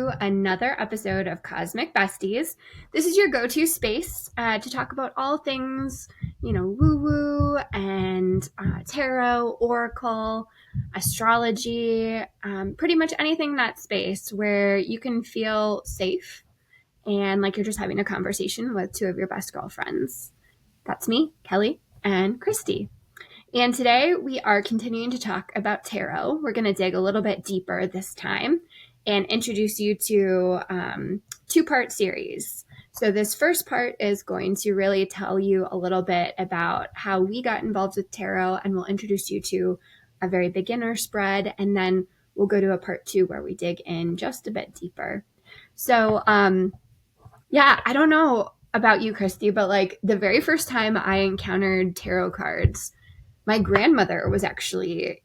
to another episode of Cosmic Besties. This is your go-to space to talk about all things, woo-woo and tarot, oracle, astrology, pretty much anything in that space where you can feel safe and like you're just having a conversation with two of your best girlfriends. That's me, Kelly, and Christy. And today we are continuing to talk about tarot. We're going to dig a little bit deeper this time and introduce you to two-part series. So this first part is going to really tell you a little bit about how we got involved with tarot, and we'll introduce you to a very beginner spread, and then we'll go to a part two where we dig in just a bit deeper. So yeah, I don't know about you, Christy, but like the very first time I encountered tarot cards, my grandmother was actually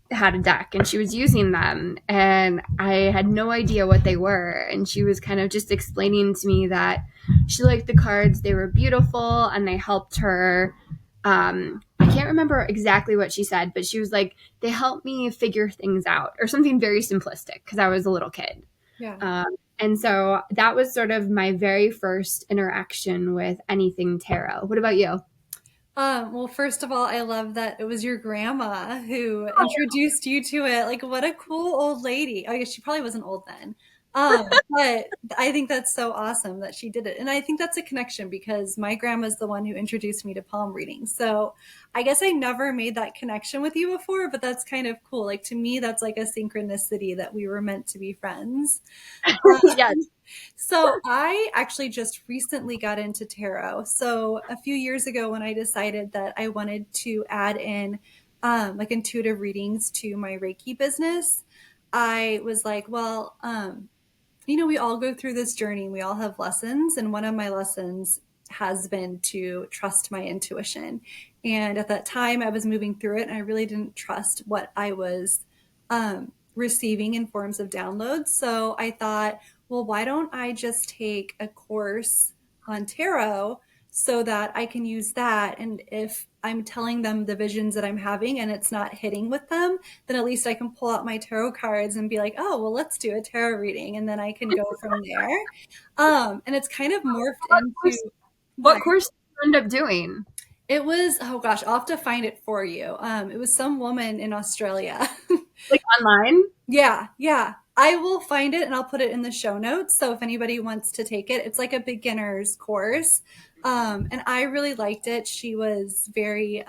had a deck and she was using them, and I had no idea what they were, and she was kind of just explaining to me that she liked the cards, they were beautiful, and they helped her. I can't remember exactly what she said, but she was like, they helped me figure things out, or something very simplistic, because I was a little kid. Yeah. And so that was sort of my very first interaction with anything tarot. What about you? Well, first of all, I love that it was your grandma who introduced you to it. Like, what a cool old lady. I guess she probably wasn't old then. But I think that's so awesome that she did it. And I think that's a connection because my grandma's the one who introduced me to palm reading. So I guess I never made that connection with you before, but that's kind of cool. Like, to me, that's like a synchronicity that we were meant to be friends. Yes. So I actually just recently got into tarot. So a few years ago, when I decided that I wanted to add in like intuitive readings to my Reiki business, I was like, well, we all go through this journey. We all have lessons, and one of my lessons has been to trust my intuition. And at that time, I was moving through it, and I really didn't trust what I was receiving in forms of downloads. So I thought, well, why don't I just take a course on tarot so that I can use that? And if I'm telling them the visions that I'm having and it's not hitting with them, then at least I can pull out my tarot cards and be like, oh, well, let's do a tarot reading. And then I can go from there. And it's kind of morphed What into course, what? what course did you end up doing? It was, oh gosh, I'll have to find it for you. It was some woman in Australia. Like online? Yeah, yeah. I will find it and I'll put it in the show notes. So if anybody wants to take it, it's like a beginner's course. And I really liked it. She was very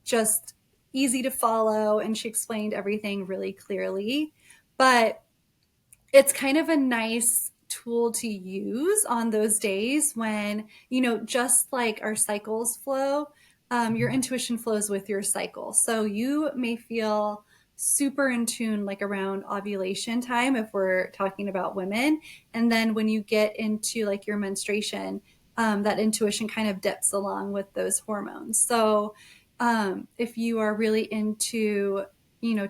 just easy to follow and she explained everything really clearly. But it's kind of a nice tool to use on those days when, just like our cycles flow, your intuition flows with your cycle. So you may feel super in tune like around ovulation time if we're talking about women, and then when you get into like your menstruation, that intuition kind of dips along with those hormones. So if you are really into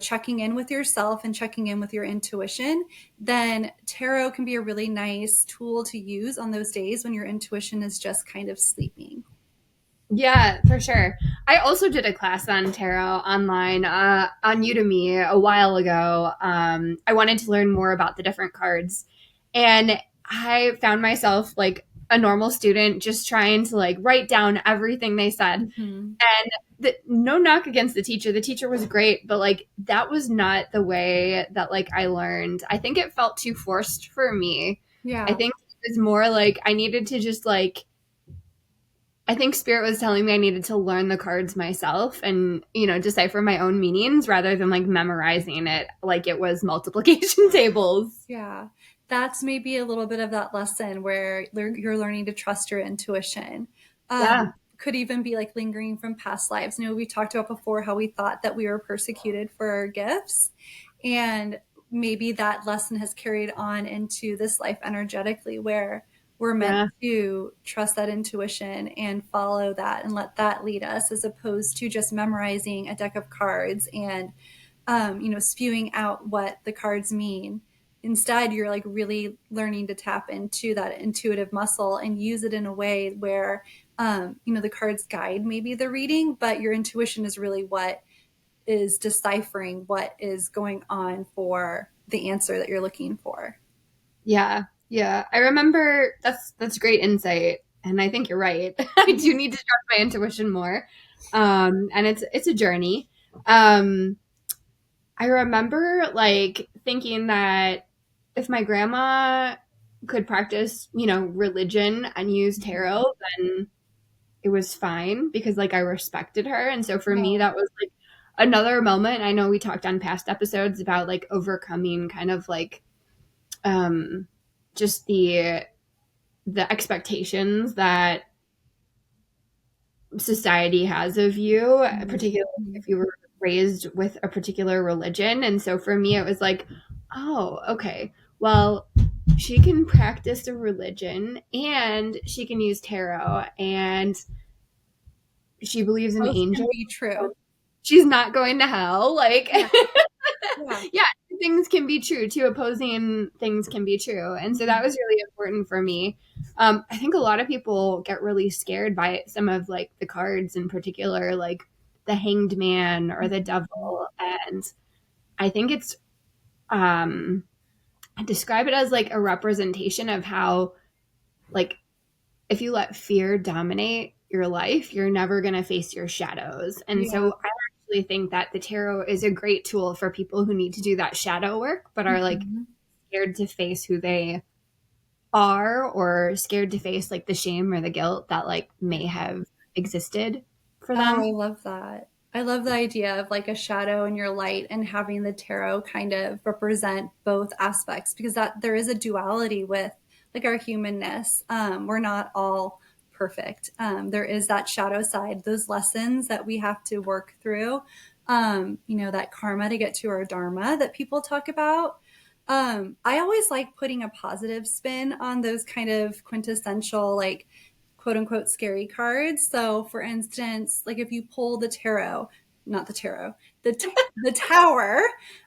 checking in with yourself and checking in with your intuition, then tarot can be a really nice tool to use on those days when your intuition is just kind of sleeping. Yeah, for sure. I also did a class on tarot online on Udemy a while ago. I wanted to learn more about the different cards, and I found myself like a normal student just trying to like write down everything they said. Mm-hmm. And no knock against the teacher. The teacher was great, but like that was not the way that like I learned. I think it felt too forced for me. I Yeah. think it was more like I needed to just like I think Spirit was telling me I needed to learn the cards myself and, decipher my own meanings rather than like memorizing it like it was multiplication tables. Yeah. That's maybe a little bit of that lesson where you're learning to trust your intuition. Yeah. Could even be like lingering from past lives. We talked about before how we thought that we were persecuted for our gifts. And maybe that lesson has carried on into this life energetically where we're meant Yeah. to trust that intuition and follow that and let that lead us as opposed to just memorizing a deck of cards and spewing out what the cards mean. Instead, you're like really learning to tap into that intuitive muscle and use it in a way where the cards guide maybe the reading, but your intuition is really what is deciphering what is going on for the answer that you're looking for. Yeah, yeah. I remember that's great insight, and I think you're right. I do need to trust my intuition more, and it's a journey. Um, I remember like thinking that if my grandma could practice, religion and use tarot, then it was fine because like I respected her. And so for me, Yeah. that was like another moment. I know we talked on past episodes about like overcoming kind of like um just the expectations that society has of you, particularly Mhm. if you were raised with a particular religion. And so for me, it was like, oh, okay, well, she can practice a religion and she can use tarot and she believes in Both can angels. be true. She's not going to hell. Like, Yeah. Yeah. yeah, things can be true. Two opposing things can be true. And so that Mhm. was really important for me. I think a lot of people get really scared by some of like the cards in particular, like the Hanged Man or the Mhm. Devil. And I think um, I describe it as like a representation of how, like, if you let fear dominate your life, you're never going to face your shadows. And Yeah. so I actually think that the tarot is a great tool for people who need to do that shadow work, but are like Mhm. scared to face who they are or scared to face like the shame or the guilt that like may have existed for Oh, I them. love that. I love the idea of like a shadow and your light and having the tarot kind of represent both aspects because that there is a duality with like our humanness. We're not all perfect. There is that shadow side, those lessons that we have to work through. That karma to get to our dharma that people talk about. I always like putting a positive spin on those kind of quintessential like quote unquote scary cards. So, for instance, like if you pull the tarot, not the tarot, the tower,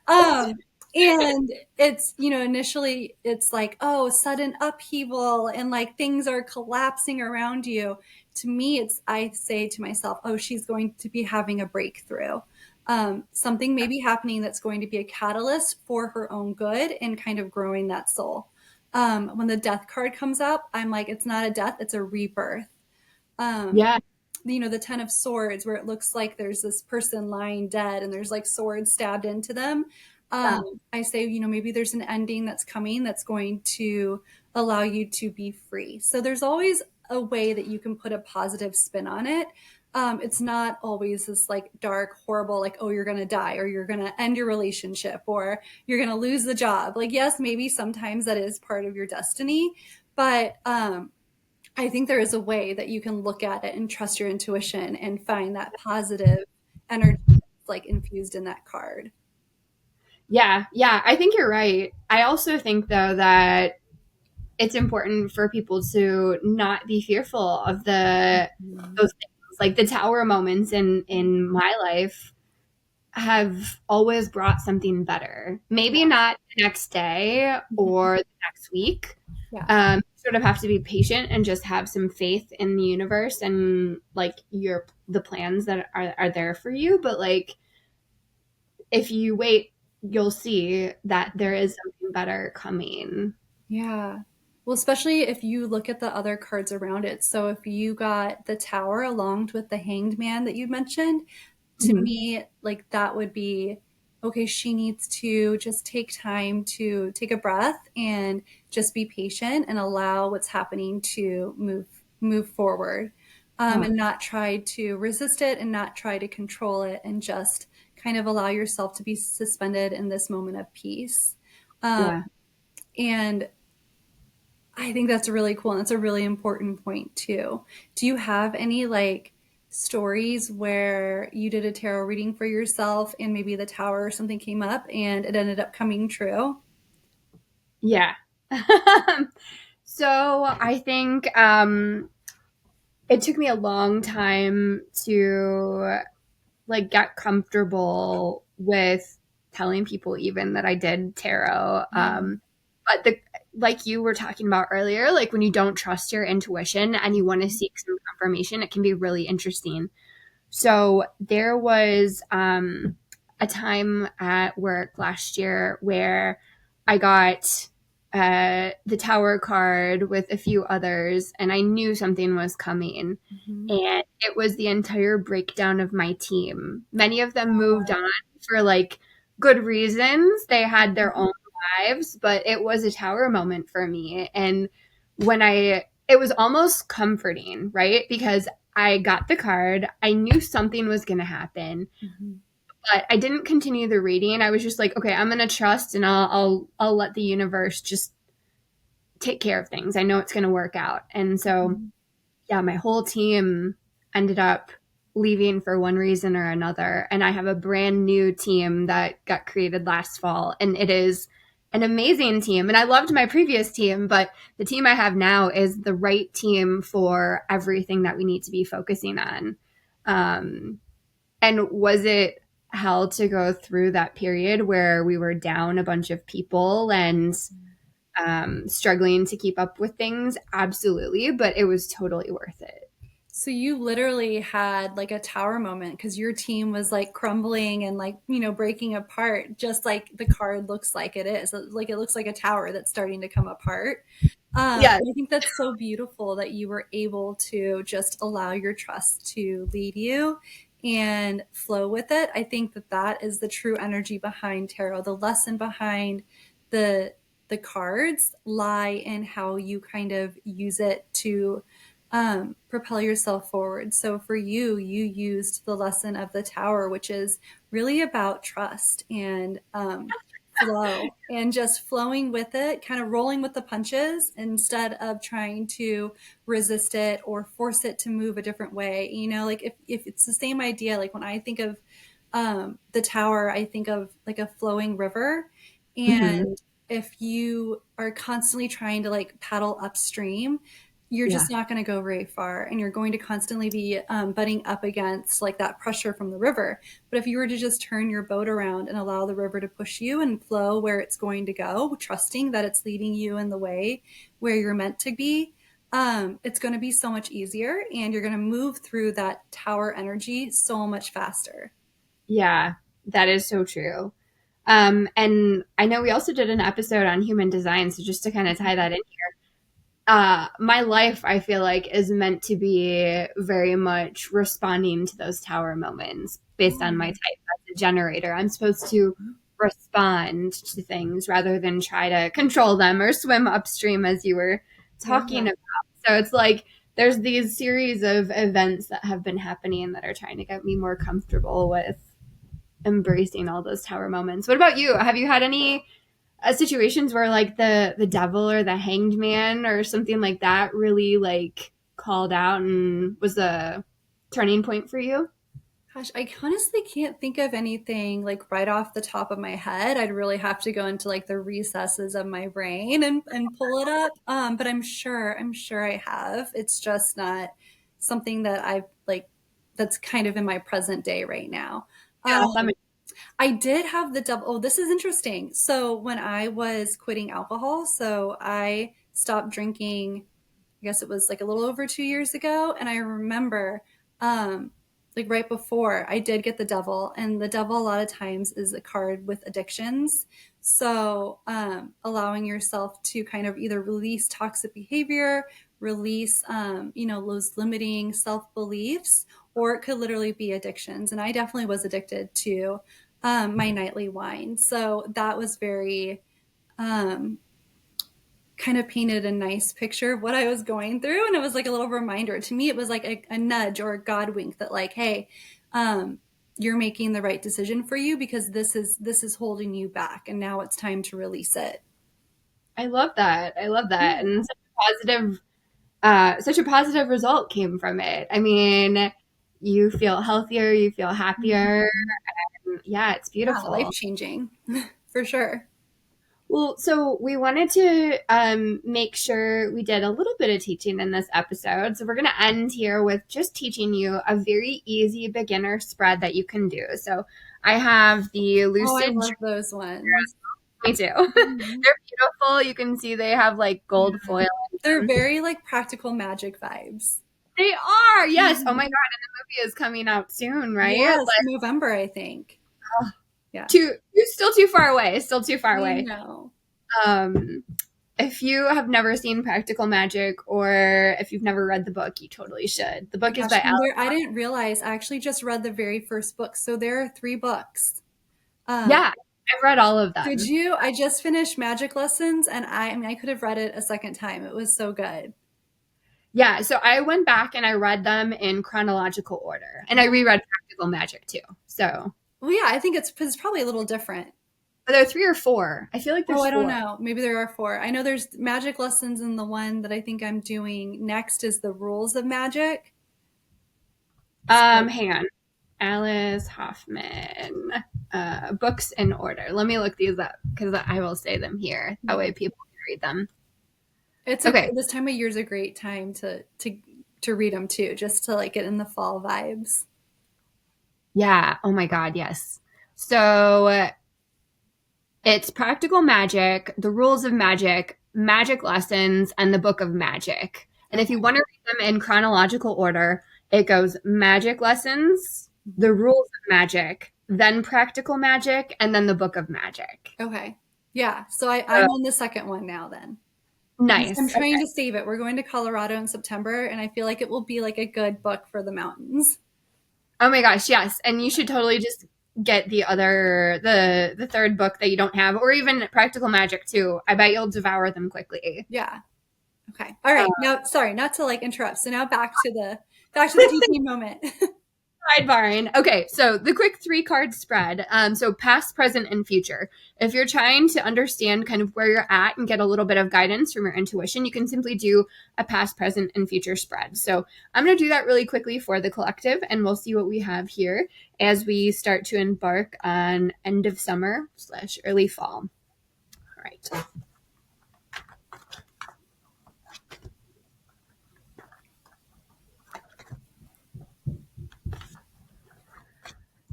um, and it's initially it's like oh sudden upheaval and like things are collapsing around you. To me, it's I say to myself, oh, she's going to be having a breakthrough. Something may be happening that's going to be a catalyst for her own good and kind of growing that soul. When the death card comes up, I'm like, it's not a death, it's a rebirth. Um, Yeah. the 10 of swords, where it looks like there's this person lying dead and there's like swords stabbed into them. Yeah. I say, maybe there's an ending that's coming that's going to allow you to be free. So there's always a way that you can put a positive spin on it. It's not always this like dark, horrible, like, oh, you're going to die or you're going to end your relationship or you're going to lose the job. Like, yes, maybe sometimes that is part of your destiny, but I think there is a way that you can look at it and trust your intuition and find that positive energy that's like infused in that card. Yeah. Yeah. I think you're right. I also think though that it's important for people to not be fearful of the Mhm. those things. Like the tower moments in my life have always brought something better. Maybe Yeah. not the next day Mhm. or the next week. Yeah. Sort of have to be patient and just have some faith in the universe and like the plans that are there for you. But like if you wait, you'll see that there is something better coming. Yeah. Well, especially if you look at the other cards around it. So if you got the tower along with the hanged man that you mentioned, to Mhm. me, like that would be okay, she needs to just take time to take a breath and just be patient and allow what's happening to move forward. Oh, And not try to resist it and not try to control it and just kind of allow yourself to be suspended in this moment of peace. Um, yeah. and I think that's really cool. And that's a really important point too. Do you have any like stories where you did a tarot reading for yourself and maybe the tower or something came up and it ended up coming true? Yeah. So I think it took me a long time to like get comfortable with telling people even that I did tarot. Yeah. But the like you were talking about earlier, like when you don't trust your intuition and you want to seek some confirmation, it can be really interesting. So there was a time at work last year where I got the tower card with a few others, and I knew something was coming. Mm-hmm. And it was the entire breakdown of my team. Many of them moved on for like good reasons. They had their own lives, but it was a tower moment for me. And it was almost comforting, right? Because I got the card, I knew something was going to happen, Mm-hmm. but I didn't continue the reading. I was just like, okay, I'm going to trust, and I'll let the universe just take care of things. I know it's going to work out. And so, yeah, my whole team ended up leaving for one reason or another. And I have a brand new team that got created last fall. And it is an amazing team. And I loved my previous team, but the team I have now is the right team for everything that we need to be focusing on. Um, and was it hell to go through that period where we were down a bunch of people and struggling to keep up with things? Absolutely, but it was totally worth it. So you literally had like a tower moment because your team was like crumbling and like, you know, breaking apart, just like the card looks like it is. Like it looks like a tower that's starting to come apart. Yeah, I think that's so beautiful that you were able to just allow your trust to lead you and flow with it. I think that that is the true energy behind tarot. The lesson behind the the cards lie in how you kind of use it to propel yourself forward. So for you, you used the lesson of the tower, which is really about trust and flow and just flowing with it, kind of rolling with the punches instead of trying to resist it or force it to move a different way. You know, like if it's the same idea, like when I think of the tower, I think of like a flowing river. mm-hmm. And if you are constantly trying to like paddle upstream, you're Yeah, just not going to go very far and you're going to constantly be butting up against like that pressure from the river. But if you were to just turn your boat around and allow the river to push you and flow where it's going to go, trusting that it's leading you in the way where you're meant to be, it's going to be so much easier and you're going to move through that tower energy so much faster. yeah, that is so true. And I know we also did an episode on human design, so just to kind of tie that in, my life, I feel like, is meant to be very much responding to those tower moments based on my type as a generator. I'm supposed to respond to things rather than try to control them or swim upstream, as you were talking Yeah. about. So it's like there's these series of events that have been happening that are trying to get me more comfortable with embracing all those tower moments. What about you? Have you had any situations where like the devil or the hanged man or something like that really like called out and was a turning point for you? Gosh, I honestly can't think of anything like right off the top of my head. I'd really have to go into like the recesses of my brain and pull it up. But I'm sure I have. It's just not something that I've like that's kind of in my present day right now. Yeah, that Um, I did have the double. Oh, this is interesting. So when I was quitting alcohol, so I stopped drinking. I guess it was like a little over 2 years ago, and I remember, like right before, I did get the devil, and the devil a lot of times is a card with addictions. So allowing yourself to kind of either release toxic behavior, release, you know, those limiting self beliefs, or it could literally be addictions. And I definitely was addicted to my nightly wine. So that was very um, kind of painted a nice picture of what I was going through. And it was like a little reminder. To me, it was like a nudge or a God wink that like, hey, you're making the right decision for you because this is holding you back and now it's time to release it. I love that. I love that. Yeah. And such a positive result came from it. I mean, you feel healthier, you feel happier. Yeah, it's Yeah, life beautiful. changing for sure. Well, so we wanted to make sure we did a little bit of teaching in this episode. So we're going to end here with just teaching you a very easy beginner spread that you can do. So I have the Oh, I Lucid love those ones. Me too. Mhm. They're beautiful. You can see they have like gold Yeah. foil They're in them. very like practical magic vibes. They are. Yes. Oh my God. Mhm. And the movie is coming out soon, right? Yes, November, I think. Like Yeah, too, still too far away. Still too far I away. know. Um, if you have never seen Practical Magic or if you've never read the book, you totally should. The book is Gosh, by and Alice. I didn't realize I actually just read the very first book. So there are 3 books. Um, Yeah, I've read all of did them. you? I just finished Magic Lessons, and I mean, I could have read it a second time. It was so good. Yeah, so I went back and I read them in chronological order, and I reread Practical Magic too. So, Well, yeah, I think it's probably a little different. are there 3 or 4? I feel like Oh, there's I don't 4. know. Maybe there are 4. I know there's Magic Lessons, and the one that I think I'm doing next is the Rules of Magic. So, Hang on. Alice Hoffman, books in order. Let me look these up because I will say them here. That yeah. way people can read them. It's a Okay. this time of year is a great time to read them too, just to like get in the fall vibes. Yeah. Oh my God. Yes. So it's Practical Magic, The Rules of Magic, Magic Lessons, and the Book of Magic. And if you want to read them in chronological order, it goes Magic Lessons, The Rules of Magic, then Practical Magic, and then the Book of Magic. Okay. Yeah. So I'm So, on the second one now then. I'm nice. trying to save it. We're going to Colorado in September, and I feel like it will be like a good book for the mountains. Oh my gosh, yes. And you should totally just get the third book that you don't have, or even Practical Magic too. I bet you'll devour them quickly. Yeah. Okay. All Uh, right. Now, sorry, not to like interrupt. So now back to the teaching moment. Sidebarring. Okay, so the quick 3 card spread. So past, present, and future. If you're trying to understand kind of where you're at and get a little bit of guidance from your intuition, you can simply do a past, present, and future spread. So I'm going to do that really quickly for the collective, and we'll see what we have here as we start to embark on end of summer / early fall. All right.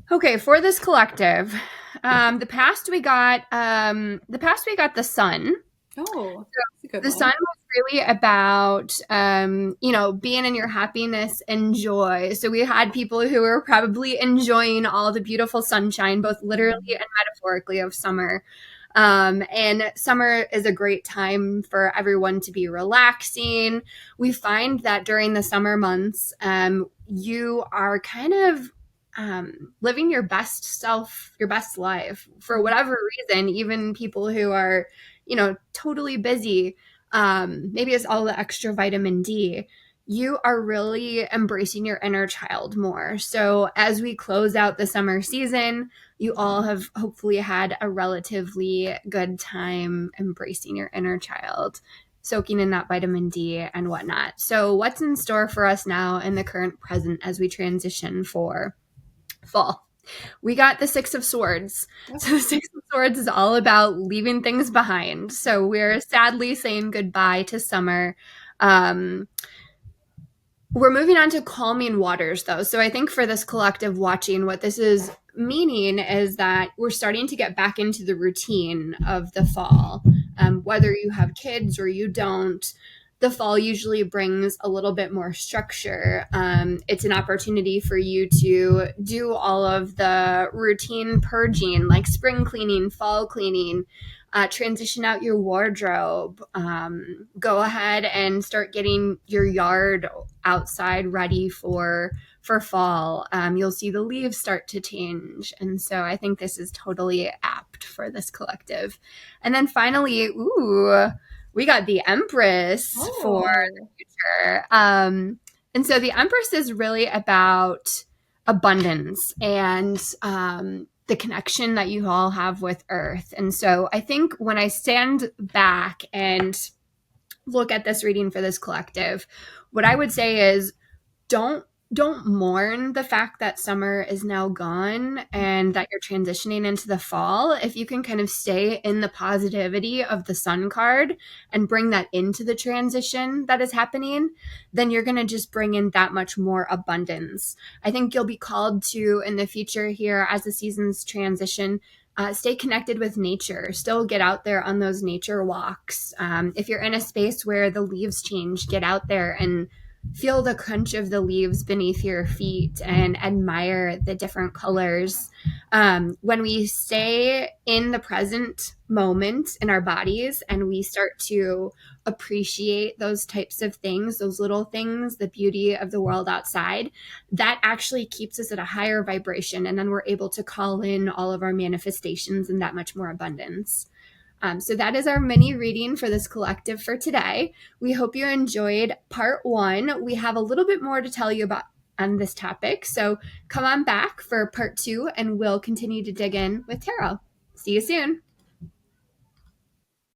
Okay, for this collective, the past we got the sun. Oh, that's a good The one. sun was really about being in your happiness and joy. So we had people who were probably enjoying all the beautiful sunshine, both literally and metaphorically, of summer. And summer is a great time for everyone to be relaxing. We find that during the summer months, you are kind of living your best self, your best life for whatever reason. Even people who are, totally busy, maybe it's all the extra vitamin D. You are really embracing your inner child more. So as we close out the summer season, you all have hopefully had a relatively good time embracing your inner child, soaking in that vitamin D and whatnot. So, what's in store for us now in the current present as we transition for fall? We got the Six of Swords. So, the Six of Swords is all about leaving things behind. So, we're sadly saying goodbye to summer. We're moving on to calming waters, though. So I think for this collective watching, what this is meaning is that we're starting to get back into the routine of the fall. Whether you have kids or you don't, the fall usually brings a little bit more structure. It's an opportunity for you to do all of the routine purging, like spring cleaning, fall cleaning, transition out your wardrobe, go ahead and start getting your yard outside ready for fall. You'll see the leaves start to change, and so I think this is totally apt for this collective. And then finally, we got the Empress for the Oh, future. And so the Empress is really about abundance and the connection that you all have with Earth. And so I think when I stand back and look at this reading for this collective, what I would say is don't don't mourn the fact that summer is now gone and that you're transitioning into the fall. If you can kind of stay in the positivity of the sun card and bring that into the transition that is happening, then you're going to just bring in that much more abundance. I think you'll be called to in the future here as the seasons transition. Stay connected with nature. Still get out there on those nature walks. If you're in a space where the leaves change, get out there and feel the crunch of the leaves beneath your feet and admire the different colors. When we stay in the present moment in our bodies and we start to appreciate those types of things, those little things, the beauty of the world outside, that actually keeps us at a higher vibration. And then we're able to call in all of our manifestations and that much more abundance. So that is our mini reading for this collective for today. We hope you enjoyed part 1. We have a little bit more to tell you about on this topic. So come on back for part 2 and we'll continue to dig in with tarot. See you soon.